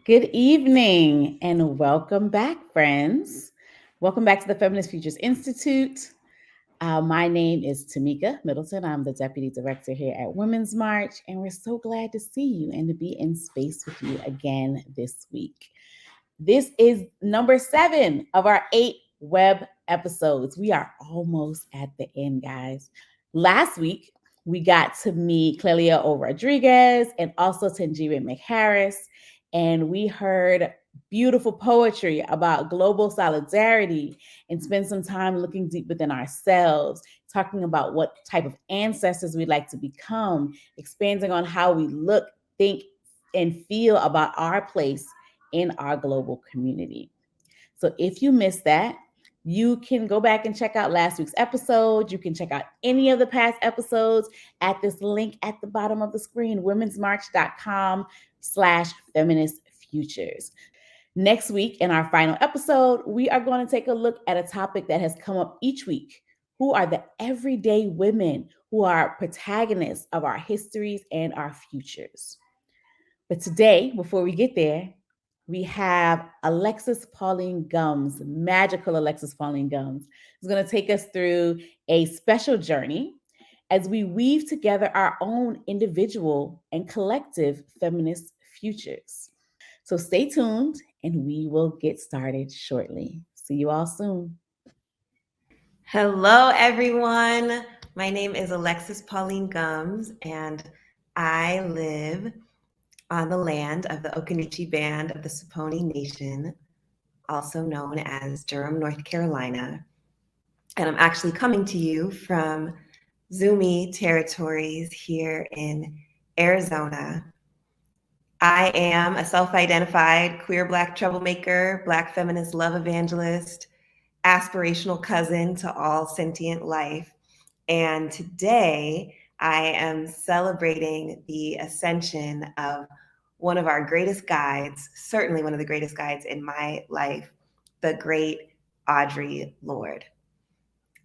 Good evening and welcome back, friends. Welcome back to the Feminist Futures Institute. My name is Tamika Middleton. I'm the Deputy Director here at Women's March, and we're so glad to see you and to be in space with you again this week. This is number 7 of our 8 web episodes. We are almost at the end, guys. Last week, we got to meet Clelia O. Rodriguez and also Tanjira McHarris, and we heard beautiful poetry about global solidarity and spend some time looking deep within ourselves, talking about what type of ancestors we'd like to become, expanding on how we look, think, and feel about our place in our global community. So if you missed that, you can go back and check out last week's episode. You can check out any of the past episodes at this link at the bottom of the screen, womensmarch.com/feminist futures. Next week, in our final episode, we are going to take a look at a topic that has come up each week. Who are the everyday women who are protagonists of our histories and our futures? But today, before we get there, we have Alexis Pauline Gumbs, magical Alexis Pauline Gumbs, who's going to take us through a special journey as we weave together our own individual and collective feminist futures. So stay tuned and we will get started shortly. See you all soon. Hello, everyone. My name is Alexis Pauline Gumbs, and I live on the land of the Occaneechi Band of the Saponi Nation, also known as Durham, North Carolina. And I'm actually coming to you from Zuni territories here in Arizona. I am a self-identified queer Black troublemaker, Black feminist love evangelist, aspirational cousin to all sentient life. And today I am celebrating the ascension of one of our greatest guides, certainly one of the greatest guides in my life, the great Audre Lorde.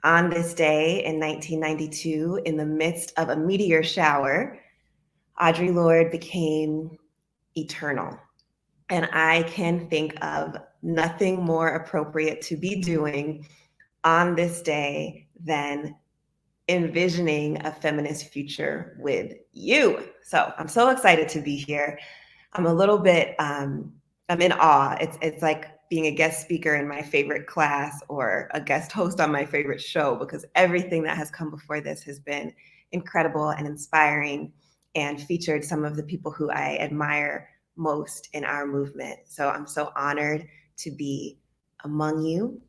On this day in 1992, in the midst of a meteor shower, Audre Lorde became eternal. And I can think of nothing more appropriate to be doing on this day than envisioning a feminist future with you. So I'm so excited to be here. I'm a little bit, I'm in awe. It's like being a guest speaker in my favorite class or a guest host on my favorite show, because everything that has come before this has been incredible and inspiring and featured some of the people who I admire most in our movement. So I'm so honored to be among you.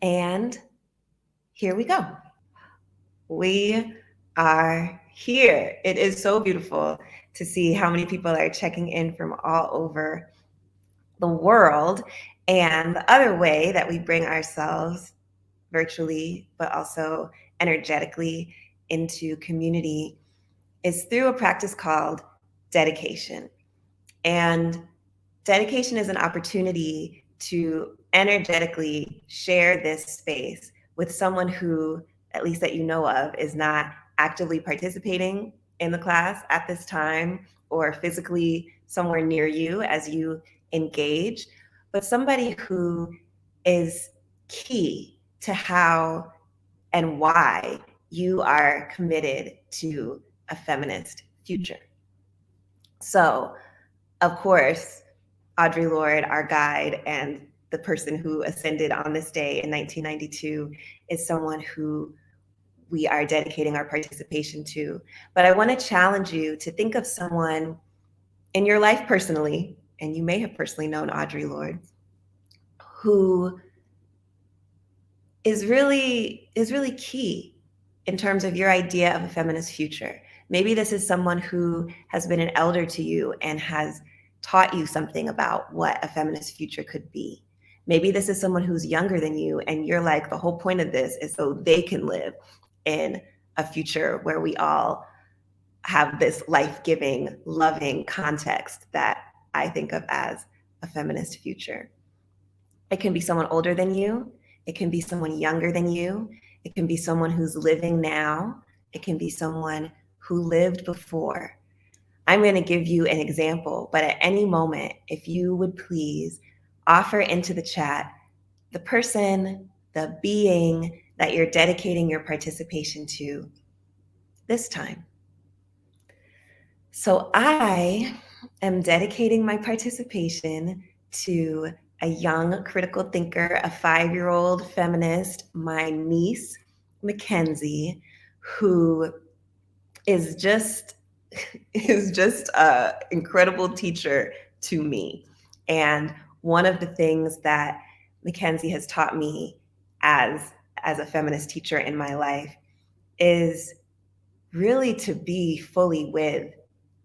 And here we go. We are here. It is so beautiful to see how many people are checking in from all over the world. And the other way that we bring ourselves virtually, but also energetically into community is through a practice called dedication. And dedication is an opportunity to energetically share this space with someone who, at least that you know of, is not actively participating in the class at this time or physically somewhere near you as you engage, but somebody who is key to how and why you are committed to a feminist future. So, of course, Audre Lorde, our guide and the person who ascended on this day in 1992, is someone who we are dedicating our participation to. But I want to challenge you to think of someone in your life personally, and you may have personally known Audre Lorde, who is really key in terms of your idea of a feminist future. Maybe this is someone who has been an elder to you and has taught you something about what a feminist future could be. Maybe this is someone who's younger than you and you're like, the whole point of this is so they can live in a future where we all have this life-giving, loving context that I think of as a feminist future. It can be someone older than you. It can be someone younger than you. It can be someone who's living now. It can be someone who lived before. I'm going to give you an example, but at any moment, if you would please offer into the chat the person, the being that you're dedicating your participation to this time. So I am dedicating my participation to a young critical thinker, a 5-year-old feminist, my niece, Mackenzie, who is just an incredible teacher to me. And one of the things that Mackenzie has taught me as a feminist teacher in my life is really to be fully with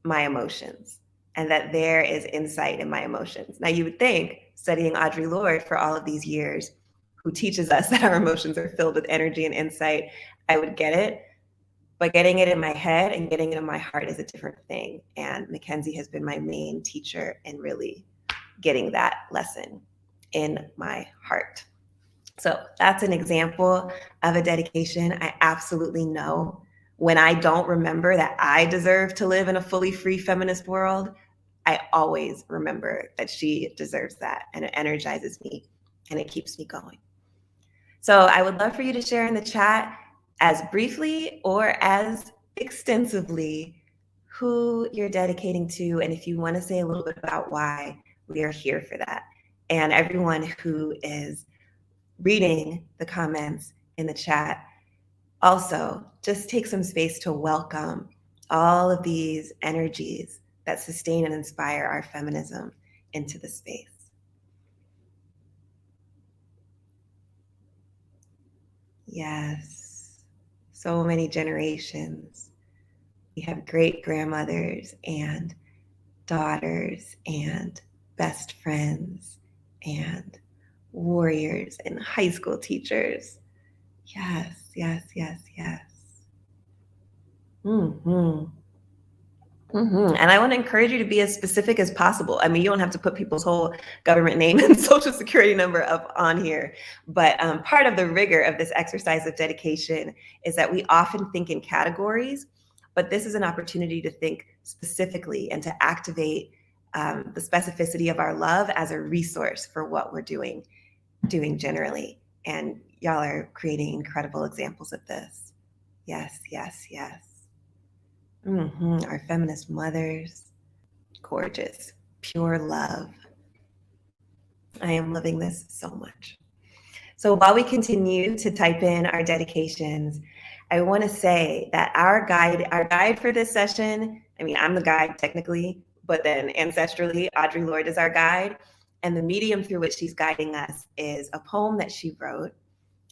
my emotions, and that there is insight in my emotions. Now, you would think, studying Audre Lorde for all of these years, who teaches us that our emotions are filled with energy and insight, I would get it. But getting it in my head and getting it in my heart is a different thing. And Mackenzie has been my main teacher in really getting that lesson in my heart. So that's an example of a dedication. I absolutely know when I don't remember that I deserve to live in a fully free feminist world, I always remember that she deserves that, and it energizes me and it keeps me going. So I would love for you to share in the chat as briefly or as extensively who you're dedicating to, and if you want to say a little bit about why, we are here for that. And everyone who is reading the comments in the chat, also just take some space to welcome all of these energies that sustain and inspire our feminism into the space. Yes, so many generations. We have great grandmothers and daughters and best friends and warriors and high school teachers. Yes, yes, yes, yes. Mm-hmm. Mm-hmm. And I want to encourage you to be as specific as possible. I mean, you don't have to put people's whole government name and social security number up on here. But part of the rigor of this exercise of dedication is that we often think in categories, but this is an opportunity to think specifically and to activate the specificity of our love as a resource for what we're doing generally. And y'all are creating incredible examples of this. Yes, yes, yes. Mm-hmm. Our feminist mothers, gorgeous, pure love. I am loving this so much. So while we continue to type in our dedications, I want to say that our guide for this session, I mean, I'm the guide technically, but then ancestrally, Audre Lorde is our guide. And the medium through which she's guiding us is a poem that she wrote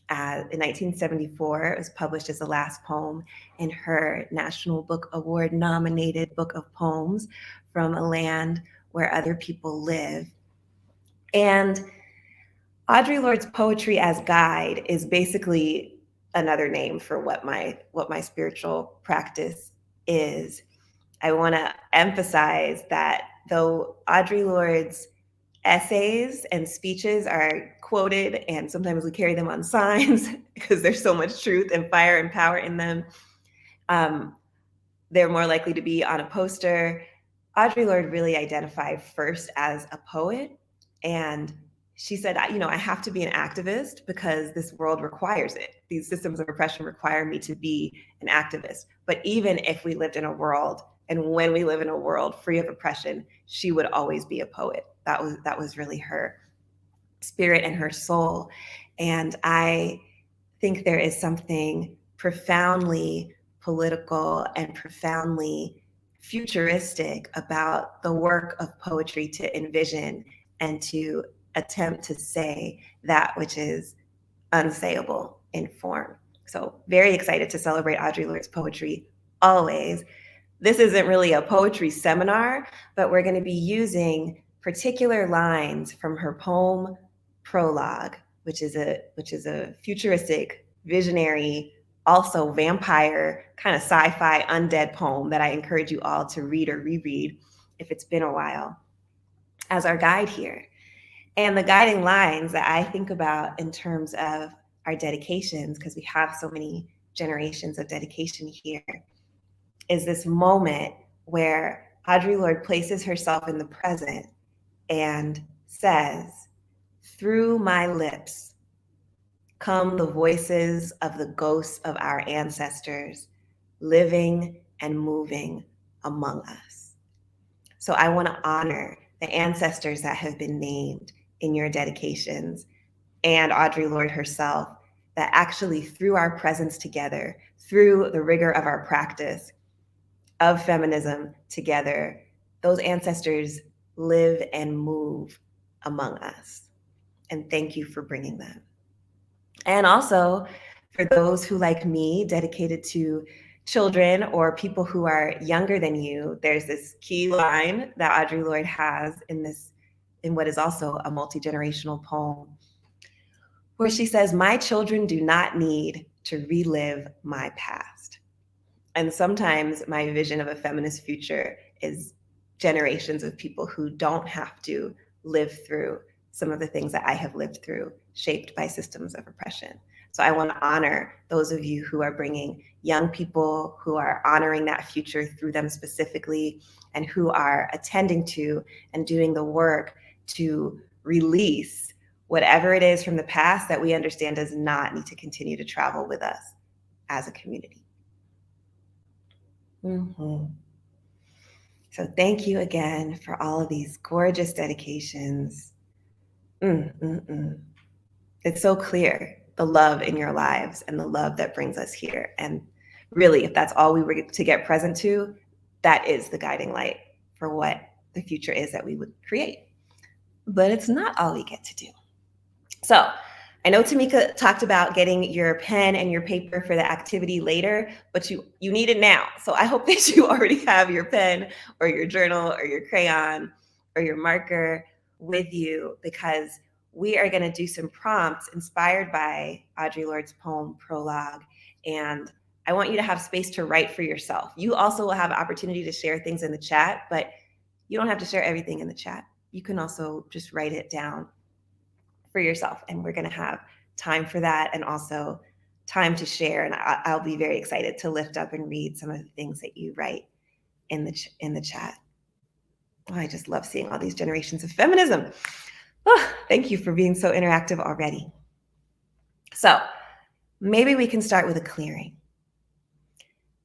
in 1974. It was published as the last poem in her National Book Award nominated book of poems, From a Land Where Other People Live. And Audre Lorde's poetry as guide is basically another name for what my spiritual practice is. I want to emphasize that though Audre Lorde's essays and speeches are quoted, and sometimes we carry them on signs because there's so much truth and fire and power in them, they're more likely to be on a poster. Audre Lorde really identified first as a poet, and she said, I have to be an activist because this world requires it. These systems of oppression require me to be an activist. But even if we lived in a world, and when we live in a world free of oppression, she would always be a poet. That was really her spirit and her soul. And I think there is something profoundly political and profoundly futuristic about the work of poetry to envision and to attempt to say that which is unsayable in form. So very excited to celebrate Audre Lorde's poetry always. This isn't really a poetry seminar, but we're going to be using particular lines from her poem Prologue, which is a futuristic, visionary, also vampire, kind of sci-fi undead poem that I encourage you all to read or reread if it's been a while, as our guide here. And the guiding lines that I think about in terms of our dedications, because we have so many generations of dedication here, is this moment where Audre Lorde places herself in the present and says, "Through my lips come the voices of the ghosts of our ancestors, living and moving among us." So I want to honor the ancestors that have been named in your dedications and Audre Lorde herself, that actually through our presence together, through the rigor of our practice of feminism together, those ancestors live and move among us. And thank you for bringing them. And also for those who, like me, dedicated to children or people who are younger than you, there's this key line that Audre Lorde has in what is also a multi-generational poem, where she says, "My children do not need to relive my past." And sometimes my vision of a feminist future is generations of people who don't have to live through some of the things that I have lived through, shaped by systems of oppression. So I want to honor those of you who are bringing young people, who are honoring that future through them specifically, and who are attending to and doing the work to release whatever it is from the past that we understand does not need to continue to travel with us as a community. Mm-hmm. So thank you again for all of these gorgeous dedications. It's so clear, the love in your lives and the love that brings us here. And really, if that's all we were to get present to, that is the guiding light for what the future is that we would create. But it's not all we get to do. So I know Tamika talked about getting your pen and your paper for the activity later, but you need it now. So I hope that you already have your pen or your journal or your crayon or your marker with you, because we are going to do some prompts inspired by Audre Lorde's poem, Prologue. And I want you to have space to write for yourself. You also will have an opportunity to share things in the chat, but you don't have to share everything in the chat. You can also just write it down for yourself, and we're going to have time for that, and also time to share. And I'll be very excited to lift up and read some of the things that you write in the chat. Oh, I just love seeing all these generations of feminism. Oh, thank you for being so interactive already. So maybe we can start with a clearing.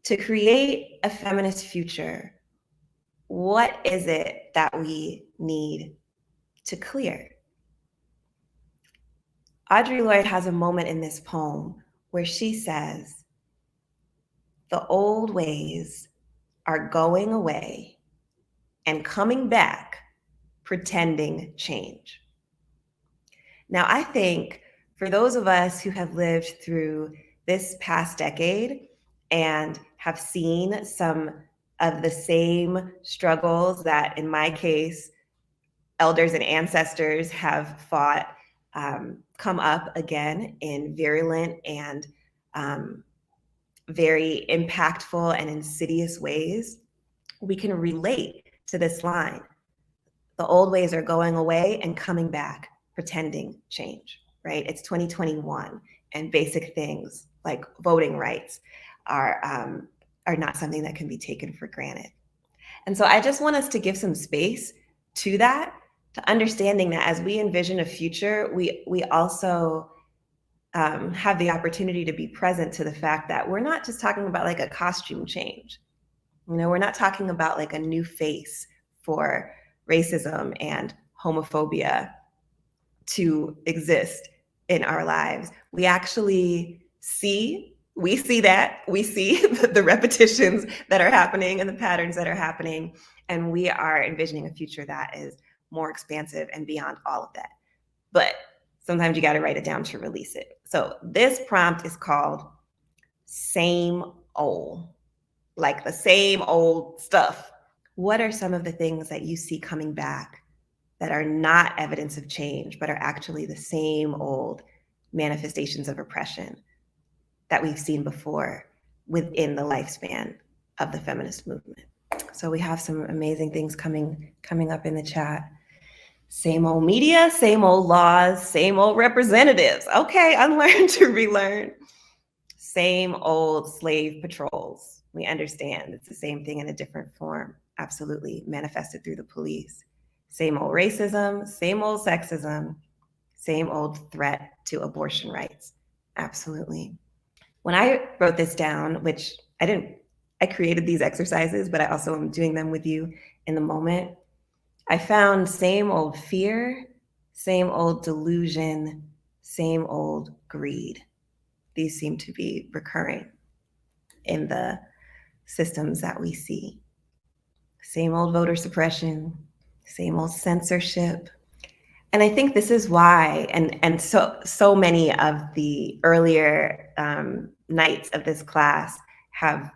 To create a feminist future, what is it that we need to clear? Audre Lorde has a moment in this poem where she says, "The old ways are going away and coming back, pretending change." Now, I think for those of us who have lived through this past decade and have seen some of the same struggles that, in my case, elders and ancestors have fought, come up again in virulent and very impactful and insidious ways, we can relate to this line. The old ways are going away and coming back, pretending change, right? It's 2021, and basic things like voting rights are not something that can be taken for granted. And so I just want us to give some space to that, to understanding that as we envision a future, we also have the opportunity to be present to the fact that we're not just talking about like a costume change. You know, we're not talking about like a new face for racism and homophobia to exist in our lives. We actually see the repetitions that are happening and the patterns that are happening, and we are envisioning a future that is more expansive and beyond all of that. But sometimes you got to write it down to release it. So this prompt is called Same Old, like the same old stuff. What are some of the things that you see coming back that are not evidence of change, but are actually the same old manifestations of oppression that we've seen before within the lifespan of the feminist movement? So we have some amazing things coming up in the chat. Same old media, same old laws, same old representatives. Okay, unlearn to relearn. Same old slave patrols. We understand it's the same thing in a different form. absolutely manifested through the police. Same old racism, same old sexism, same old threat to abortion rights. Absolutely. When I wrote this down, which I created these exercises, but I also am doing them with you in the moment. I found same old fear, same old delusion, same old greed. These seem to be recurring in the systems that we see. Same old voter suppression, same old censorship. And I think this is why, and so many of the earlier nights of this class have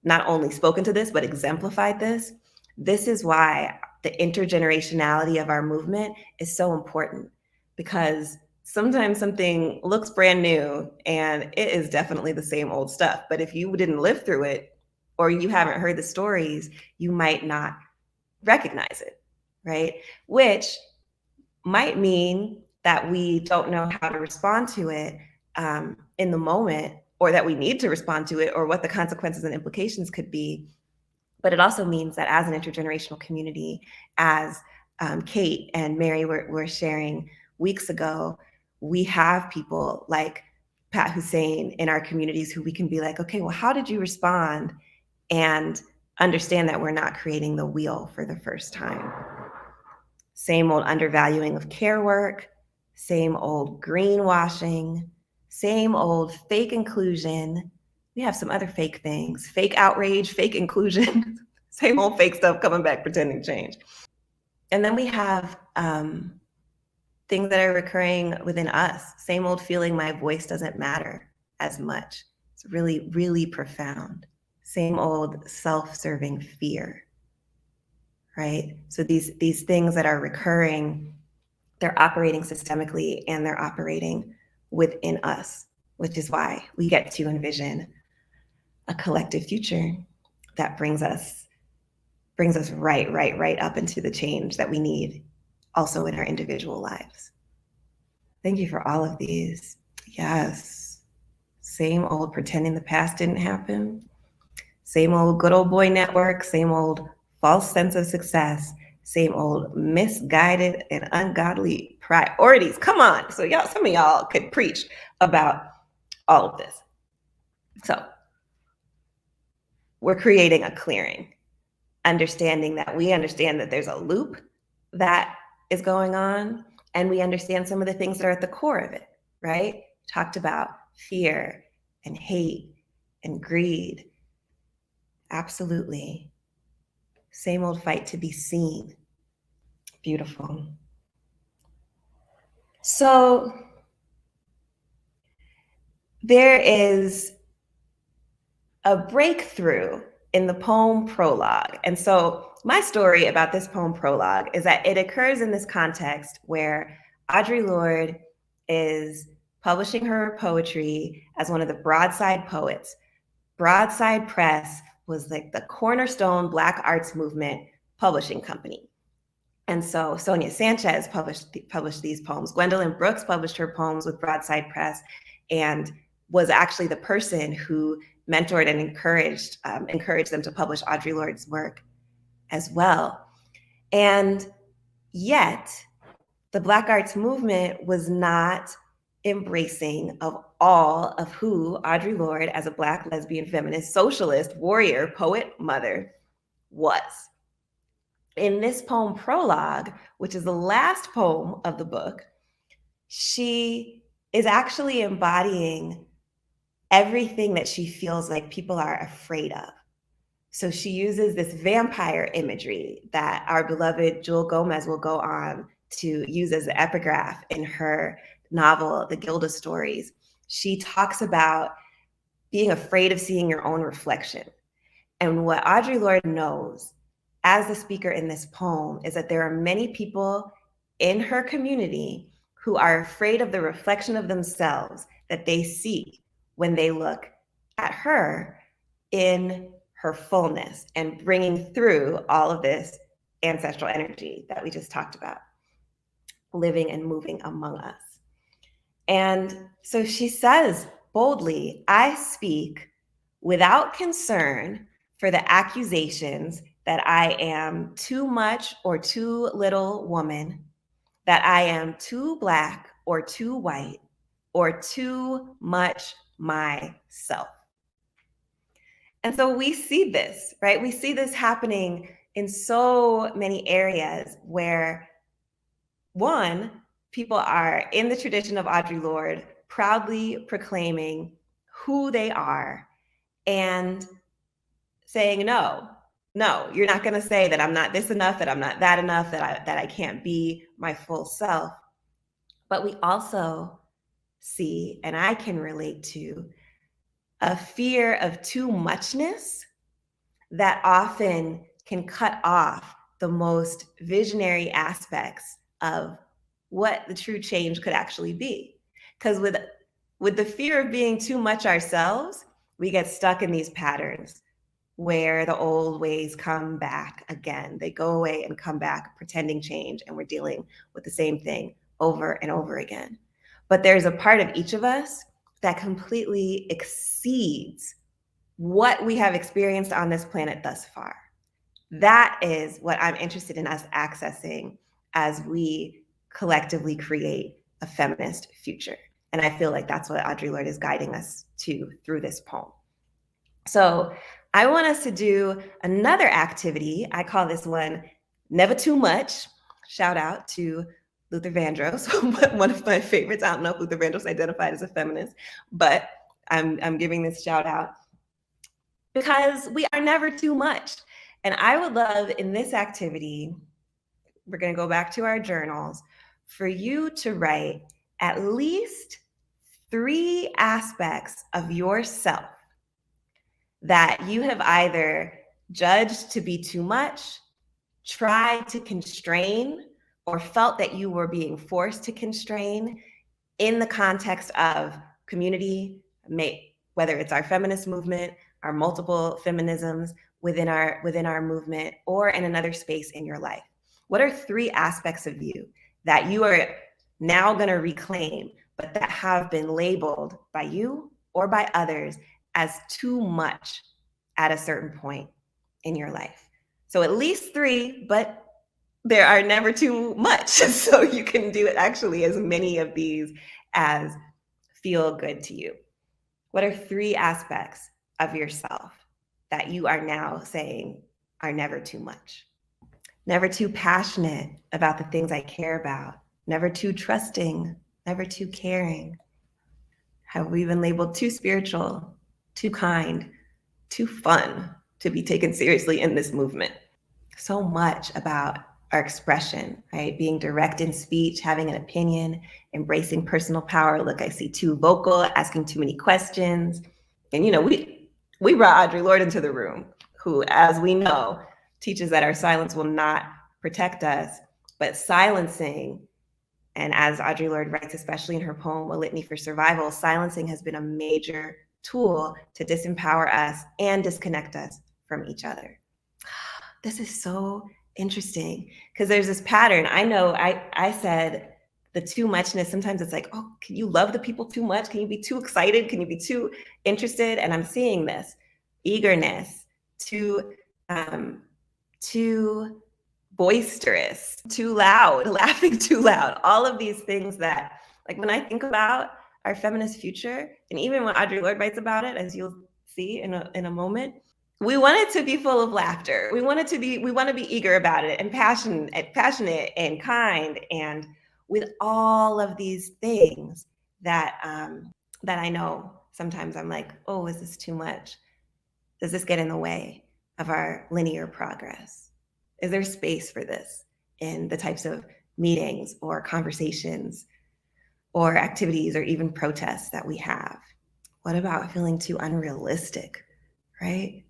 not only spoken to this, but exemplified this. This is why the intergenerationality of our movement is so important, because sometimes something looks brand new and it is definitely the same old stuff. But if you didn't live through it or you haven't heard the stories, you might not recognize it, right? Which might mean that we don't know how to respond to it in the moment, or that we need to respond to it, or what the consequences and implications could be. But it also means that as an intergenerational community, as Kate and Mary were sharing weeks ago, we have people like Pat Hussein in our communities who we can be like, okay, well, how did you respond? And understand that we're not creating the wheel for the first time. Same old undervaluing of care work, same old greenwashing, same old fake inclusion. We have some other fake things, fake outrage, fake inclusion, same old fake stuff coming back pretending change. And then we have things that are recurring within us. Same old feeling my voice doesn't matter as much. It's really, really profound. Same old self-serving fear, right? So these things that are recurring, they're operating systemically and they're operating within us, which is why we get to envision a collective future that brings us right up into the change that we need also in our individual lives. Thank you for all of these. Yes. Same old pretending the past didn't happen. Same old good old boy network, same old false sense of success, same old misguided and ungodly priorities. Come on. So y'all, some of y'all could preach about all of this. So we're creating a clearing, understanding that we understand that there's a loop that is going on, and we understand some of the things that are at the core of it, right? Talked about fear and hate and greed. Absolutely. Same old fight to be seen. Beautiful. So there is a breakthrough in the poem prologue. And so my story about this poem prologue is that it occurs in this context where Audre Lorde is publishing her poetry as one of the Broadside poets. Broadside Press was like the cornerstone Black arts movement publishing company. And so Sonia Sanchez published these poems. Gwendolyn Brooks published her poems with Broadside Press and was actually the person who mentored and encouraged them to publish Audre Lorde's work as well. And yet, the Black arts movement was not embracing of all of who Audre Lorde, as a Black lesbian feminist, socialist, warrior, poet, mother, was. In this poem prologue, which is the last poem of the book, she is actually embodying everything that she feels like people are afraid of. So she uses this vampire imagery that our beloved Jewel Gomez will go on to use as the epigraph in her novel, The Gilda Stories. She talks about being afraid of seeing your own reflection. And what Audre Lorde knows as the speaker in this poem is that there are many people in her community who are afraid of the reflection of themselves that they see when they look at her in her fullness and bringing through all of this ancestral energy that we just talked about, living and moving among us. And so she says boldly, I speak without concern for the accusations that I am too much or too little woman, that I am too Black or too white, or too much myself. And so we see this, right? We see this happening in so many areas where, one, people are in the tradition of Audre Lorde, proudly proclaiming who they are and saying, no, you're not going to say that I'm not this enough, that I'm not that enough, that I can't be my full self. But we also see, and I can relate to, a fear of too muchness that often can cut off the most visionary aspects of what the true change could actually be. Because with the fear of being too much ourselves, we get stuck in these patterns where the old ways come back again. They go away and come back, pretending change, and we're dealing with the same thing over and over again. But there's a part of each of us that completely exceeds what we have experienced on this planet thus far. That is what I'm interested in us accessing as we collectively create a feminist future. And I feel like that's what Audre Lorde is guiding us to through this poem. So I want us to do another activity. I call this one Never Too Much. Shout out to Luther Vandross, one of my favorites. I don't know if Luther Vandross identified as a feminist, but I'm giving this shout out because we are never too much. And I would love in this activity, we're going to go back to our journals, for you to write at least 3 aspects of yourself that you have either judged to be too much, tried to constrain, or felt that you were being forced to constrain in the context of community, whether it's our feminist movement, our multiple feminisms within our movement, or in another space in your life. What are 3 aspects of you that you are now going to reclaim, but that have been labeled by you or by others as too much at a certain point in your life? So at least 3, but there are never too much. So you can do actually as many of these as feel good to you. What are 3 aspects of yourself that you are now saying are never too much? Never too passionate about the things I care about. Never too trusting. Never too caring. Have we been labeled too spiritual, too kind, too fun to be taken seriously in this movement? So much about our expression, right? Being direct in speech, having an opinion, embracing personal power. Look, I see too vocal, asking too many questions. And we brought Audre Lorde into the room, who, as we know, teaches that our silence will not protect us, but silencing, and as Audre Lorde writes, especially in her poem, A Litany for Survival, silencing has been a major tool to disempower us and disconnect us from each other. This is so interesting because there's this pattern. I know I said the too muchness. Sometimes it's like, oh, can you love the people too much? Can you be too excited? Can you be too interested? And I'm seeing this eagerness, too boisterous, too loud, laughing too loud. All of these things that, like, when I think about our feminist future, and even when Audre Lorde writes about it, as you'll see in a moment, we want it to be full of laughter. We want to be eager about it and passionate and kind, and with all of these things that I know sometimes I'm like, oh, is this too much? Does this get in the way of our linear progress? Is there space for this in the types of meetings or conversations or activities or even protests that we have? What about feeling too unrealistic, right?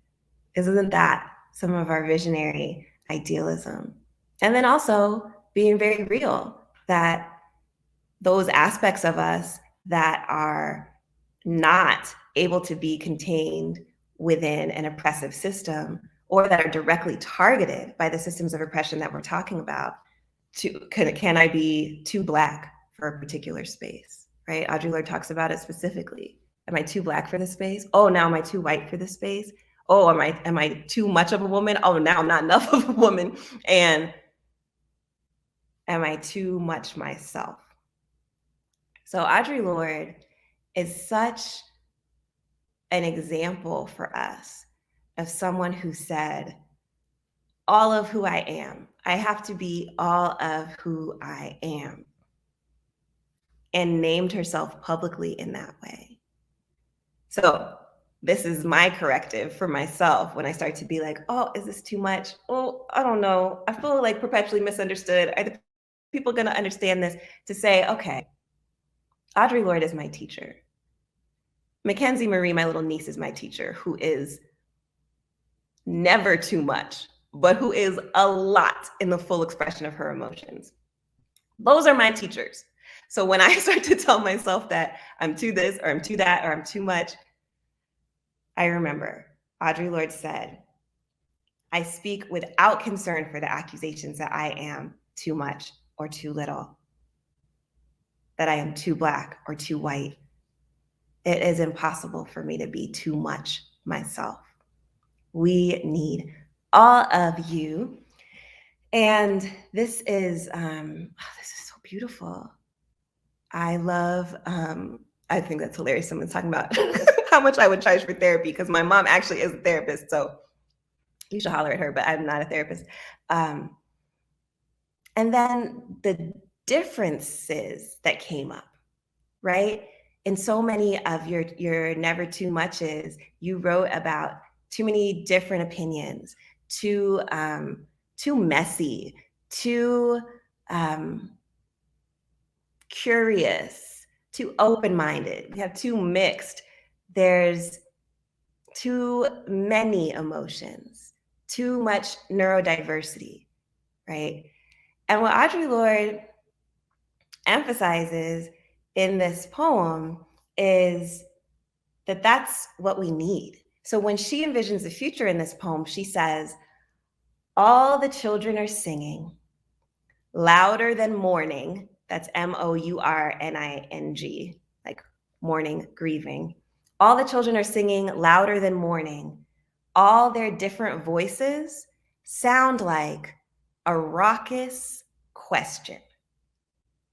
Isn't that some of our visionary idealism? And then also being very real that those aspects of us that are not able to be contained within an oppressive system, or that are directly targeted by the systems of oppression that we're talking about, can I be too Black for a particular space, right? Audre Lorde talks about it specifically. Am I too Black for this space? Oh, now am I too white for this space? Oh, am I too much of a woman? Oh, now I'm not enough of a woman. And am I too much myself? So Audre Lorde is such an example for us of someone who said, all of who I am. I have to be all of who I am. And named herself publicly in that way. So this is my corrective for myself when I start to be like, oh, is this too much? Oh, I don't know. I feel like perpetually misunderstood. Are the people going to understand this? To say, okay, Audre Lorde is my teacher. Mackenzie Marie, my little niece, is my teacher, who is never too much, but who is a lot in the full expression of her emotions. Those are my teachers. So when I start to tell myself that I'm too this or I'm too that or I'm too much, I remember Audre Lorde said, I speak without concern for the accusations that I am too much or too little, that I am too Black or too white. It is impossible for me to be too much myself. We need all of you. And this is so beautiful. I love, I think that's hilarious. Someone's talking about how much I would charge for therapy, because my mom actually is a therapist. So you should holler at her, but I'm not a therapist. And then the differences that came up, right? In so many of your never too muches, you wrote about too many different opinions, too messy, too curious, too open-minded. We have too mixed. There's too many emotions, too much neurodiversity, right? And what Audre Lorde emphasizes in this poem is that that's what we need. So when she envisions the future in this poem, she says, all the children are singing louder than mourning. That's mourning, like mourning, grieving. All the children are singing louder than mourning. All their different voices sound like a raucous question.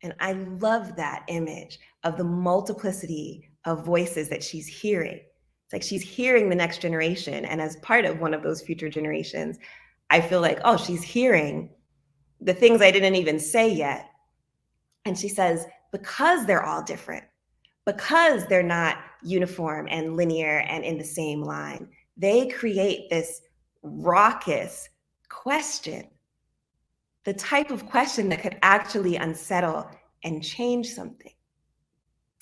And I love that image of the multiplicity of voices that she's hearing. It's like she's hearing the next generation. And as part of one of those future generations, I feel like, oh, she's hearing the things I didn't even say yet. And she says, because they're all different, because they're not uniform and linear and in the same line, they create this raucous question, the type of question that could actually unsettle and change something.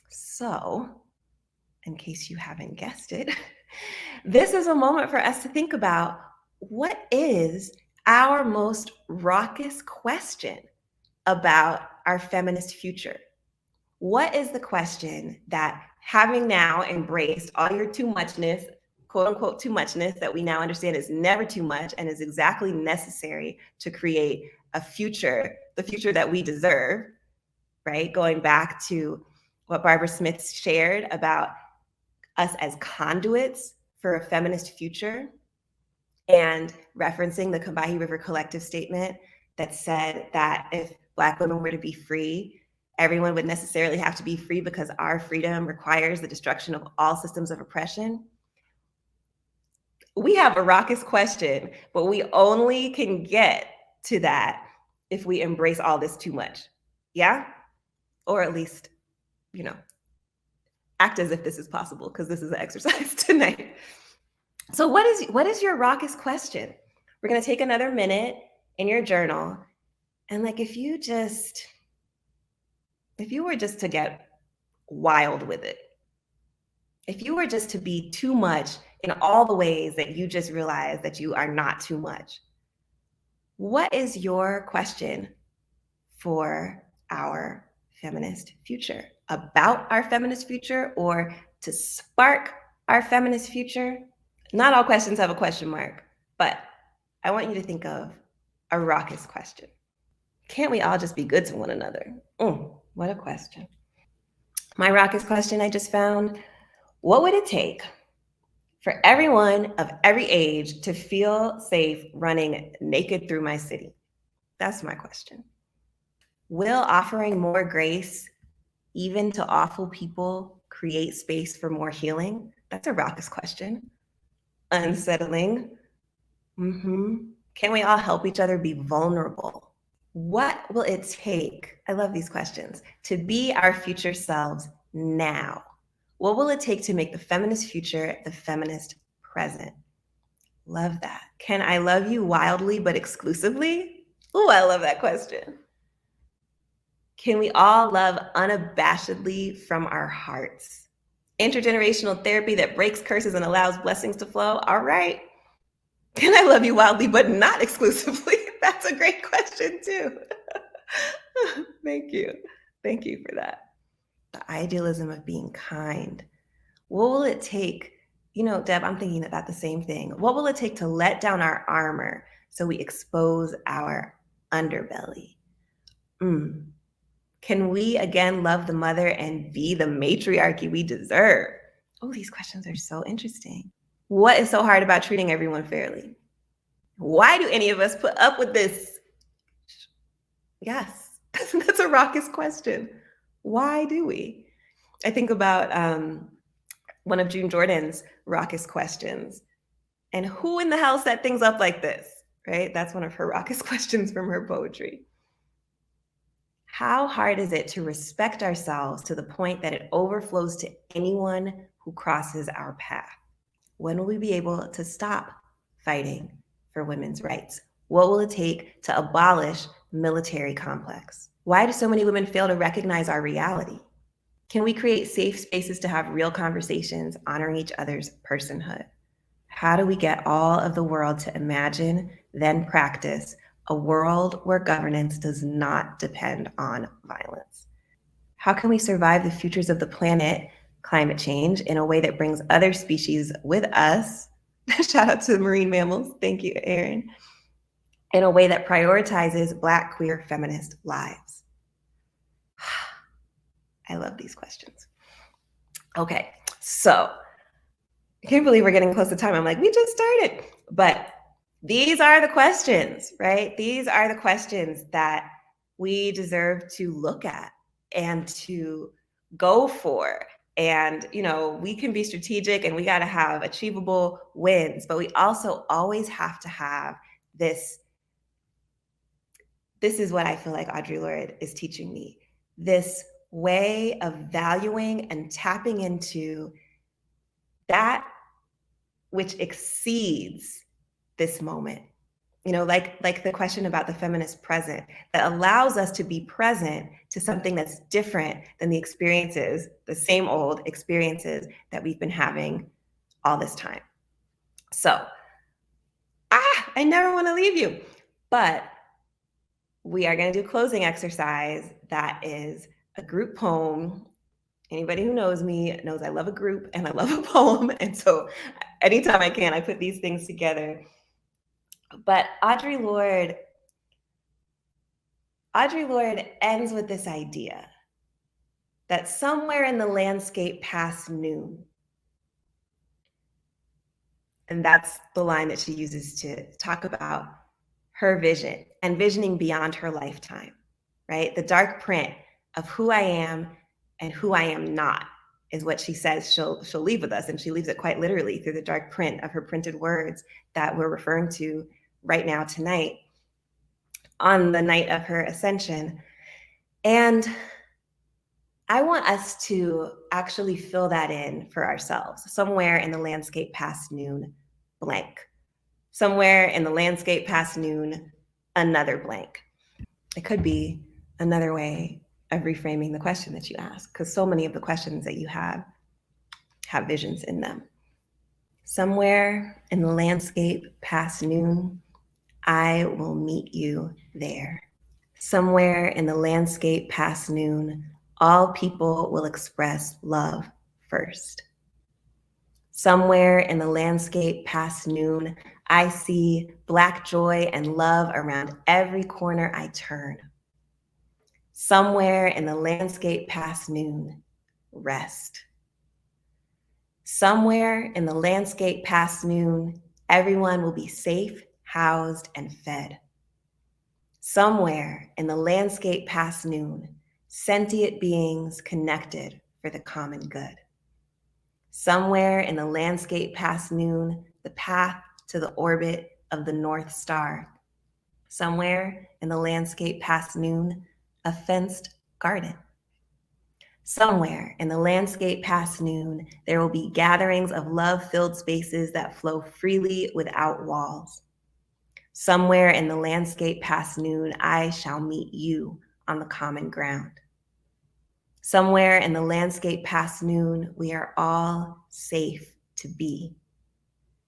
So, in case you haven't guessed it, this is a moment for us to think about, what is our most raucous question about our feminist future? What is the question that, having now embraced all your too muchness, quote unquote too muchness, that we now understand is never too much and is exactly necessary to create a future, the future that we deserve, right? Going back to what Barbara Smith shared about us as conduits for a feminist future, and referencing the Combahee River Collective statement that said that if Black women were to be free, everyone would necessarily have to be free because our freedom requires the destruction of all systems of oppression. We have a raucous question, but we only can get to that if we embrace all this too much. Yeah? Or at least, act as if this is possible, because this is an exercise tonight. So what is your raucous question? We're going to take another minute in your journal. And like, if you were just to get wild with it, if you were just to be too much in all the ways that you just realized that you are not too much, what is your question for our feminist future, about our feminist future, or to spark our feminist future? Not all questions have a question mark, but I want you to think of a raucous question. Can't we all just be good to one another? What a question. My raucous question I just found: what would it take for everyone of every age to feel safe running naked through my city? That's my question. Will offering more grace, even to awful people, create space for more healing? That's a raucous question. Unsettling. Can we all help each other be vulnerable? What will it take? I love these questions. To be our future selves now. What will it take to make the feminist future the feminist present? Love that. Can I love you wildly but exclusively? Ooh, I love that question. Can we all love unabashedly from our hearts? Intergenerational therapy that breaks curses and allows blessings to flow? All right. Can I love you wildly but not exclusively? That's a great question too. Thank you. Thank you for that. The idealism of being kind. What will it take? You know, Deb, I'm thinking about the same thing. What will it take to let down our armor so we expose our underbelly? Can we again love the mother and be the matriarchy we deserve? Oh, these questions are so interesting. What is so hard about treating everyone fairly? Why do any of us put up with this? Yes, that's a raucous question. Why do we? I think about one of June Jordan's raucous questions. And who in the hell set things up like this? Right? That's one of her raucous questions from her poetry. How hard is it to respect ourselves to the point that it overflows to anyone who crosses our path? When will we be able to stop fighting for women's rights? What will it take to abolish military complex? Why do so many women fail to recognize our reality? Can we create safe spaces to have real conversations honoring each other's personhood? How do we get all of the world to imagine, then practice a world where governance does not depend on violence? How can we survive the futures of the planet, climate change, in a way that brings other species with us? Shout out to marine mammals. Thank you, Erin. In a way that prioritizes Black, queer, feminist lives. I love these questions. Okay, so I can't believe we're getting close to time. I'm like, we just started. But these are the questions, right? These are the questions that we deserve to look at and to go for. And, you know, we can be strategic and we got to have achievable wins, but we also always have to have this. This is what I feel like Audre Lorde is teaching me. This way of valuing and tapping into that which exceeds this moment. You know, like the question about the feminist present, that allows us to be present to something that's different than the experiences, the same old experiences that we've been having all this time. So, I never want to leave you, but we are going to do a closing exercise that is a group poem. Anybody who knows me knows I love a group and I love a poem. And so anytime I can, I put these things together. But Audre Lorde ends with this idea that somewhere in the landscape past noon, and that's the line that she uses to talk about her vision and visioning beyond her lifetime, right? The dark print of who I am and who I am not is what she says she'll leave with us. And she leaves it quite literally through the dark print of her printed words that we're referring to right now tonight on the night of her ascension. And I want us to actually fill that in for ourselves. Somewhere in the landscape past noon, blank. Somewhere in the landscape past noon, another blank. It could be another way of reframing the question that you ask, because so many of the questions that you have visions in them. Somewhere in the landscape past noon, I will meet you there. Somewhere in the landscape past noon, all people will express love first. Somewhere in the landscape past noon, I see Black joy and love around every corner I turn. Somewhere in the landscape past noon, rest. Somewhere in the landscape past noon, everyone will be safe, housed, and fed. Somewhere in the landscape past noon, sentient beings connected for the common good. Somewhere in the landscape past noon, the path to the orbit of the North Star. Somewhere in the landscape past noon, a fenced garden. Somewhere in the landscape past noon, there will be gatherings of love-filled spaces that flow freely without walls. Somewhere in the landscape past noon, I shall meet you on the common ground. Somewhere in the landscape past noon, we are all safe to be.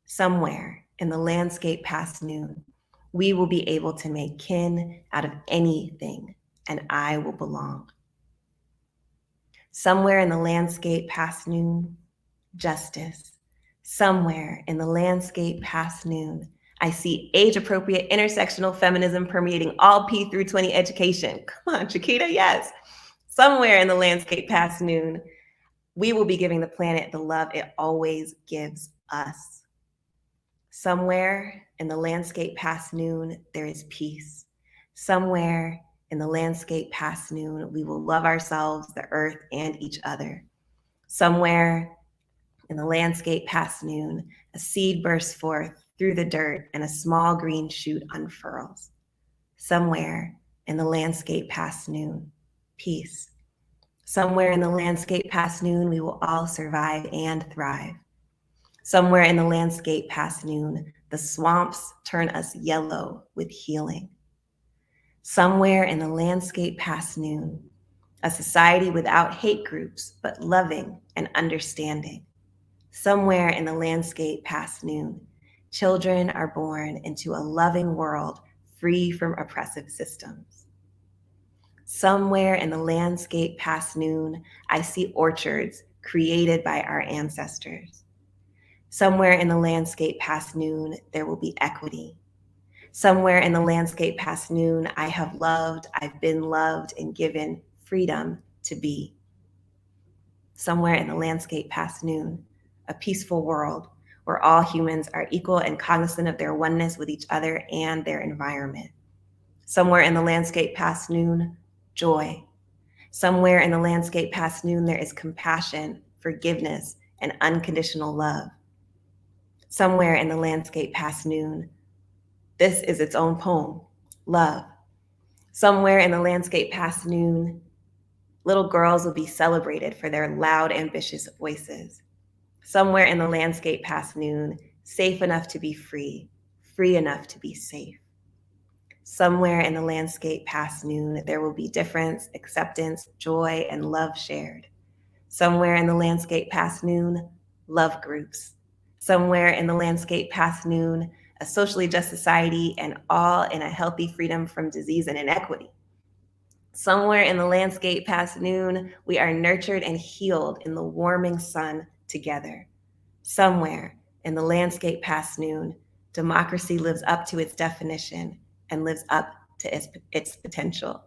Somewhere in the landscape past noon, we will be able to make kin out of anything, and I will belong. Somewhere in the landscape past noon, justice. Somewhere in the landscape past noon, I see age-appropriate intersectional feminism permeating all P through 20 education. Come on, Chiquita, yes. Somewhere in the landscape past noon, we will be giving the planet the love it always gives us. Somewhere in the landscape past noon, there is peace. Somewhere in the landscape past noon, we will love ourselves, the earth, and each other. Somewhere in the landscape past noon, a seed bursts forth through the dirt and a small green shoot unfurls. Somewhere in the landscape past noon, peace. Somewhere in the landscape past noon, we will all survive and thrive. Somewhere in the landscape past noon, the swamps turn us yellow with healing. Somewhere in the landscape past noon, a society without hate groups, but loving and understanding. Somewhere in the landscape past noon, children are born into a loving world free from oppressive systems. Somewhere in the landscape past noon, I see orchards created by our ancestors. Somewhere in the landscape past noon, there will be equity. Somewhere in the landscape past noon, I have loved, I've been loved, and given freedom to be. Somewhere in the landscape past noon, a peaceful world where all humans are equal and cognizant of their oneness with each other and their environment. Somewhere in the landscape past noon, joy. Somewhere in the landscape past noon, there is compassion, forgiveness, and unconditional love. Somewhere in the landscape past noon, this is its own poem, love. Somewhere in the landscape past noon, little girls will be celebrated for their loud, ambitious voices. Somewhere in the landscape past noon, safe enough to be free, free enough to be safe. Somewhere in the landscape past noon, there will be difference, acceptance, joy, and love shared. Somewhere in the landscape past noon, love groups. Somewhere in the landscape past noon, a socially just society and all in a healthy freedom from disease and inequity. Somewhere in the landscape past noon, we are nurtured and healed in the warming sun together. Somewhere in the landscape past noon, democracy lives up to its definition and lives up to its potential.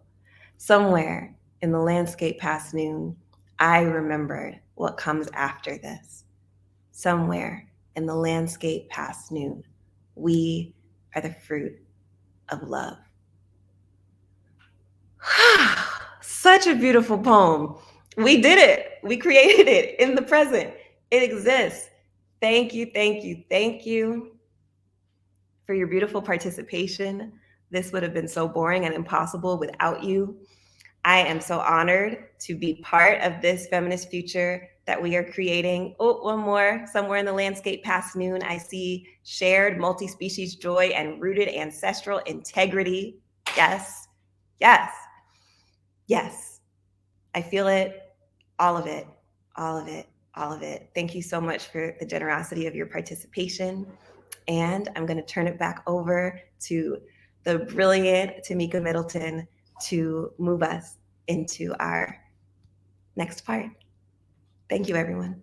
Somewhere in the landscape past noon, I remembered what comes after this. Somewhere in the landscape past noon, we are the fruit of love. Such a beautiful poem. We did it. We created it in the present. It exists. Thank you, thank you, thank you for your beautiful participation. This would have been so boring and impossible without you. I am so honored to be part of this feminist future that we are creating. Oh, one more. Somewhere in the landscape past noon, I see shared multi-species joy and rooted ancestral integrity. Yes, yes, yes. I feel it, all of it, all of it, all of it. Thank you so much for the generosity of your participation. And I'm going to turn it back over to the brilliant Tamika Middleton to move us into our next part. Thank you, everyone.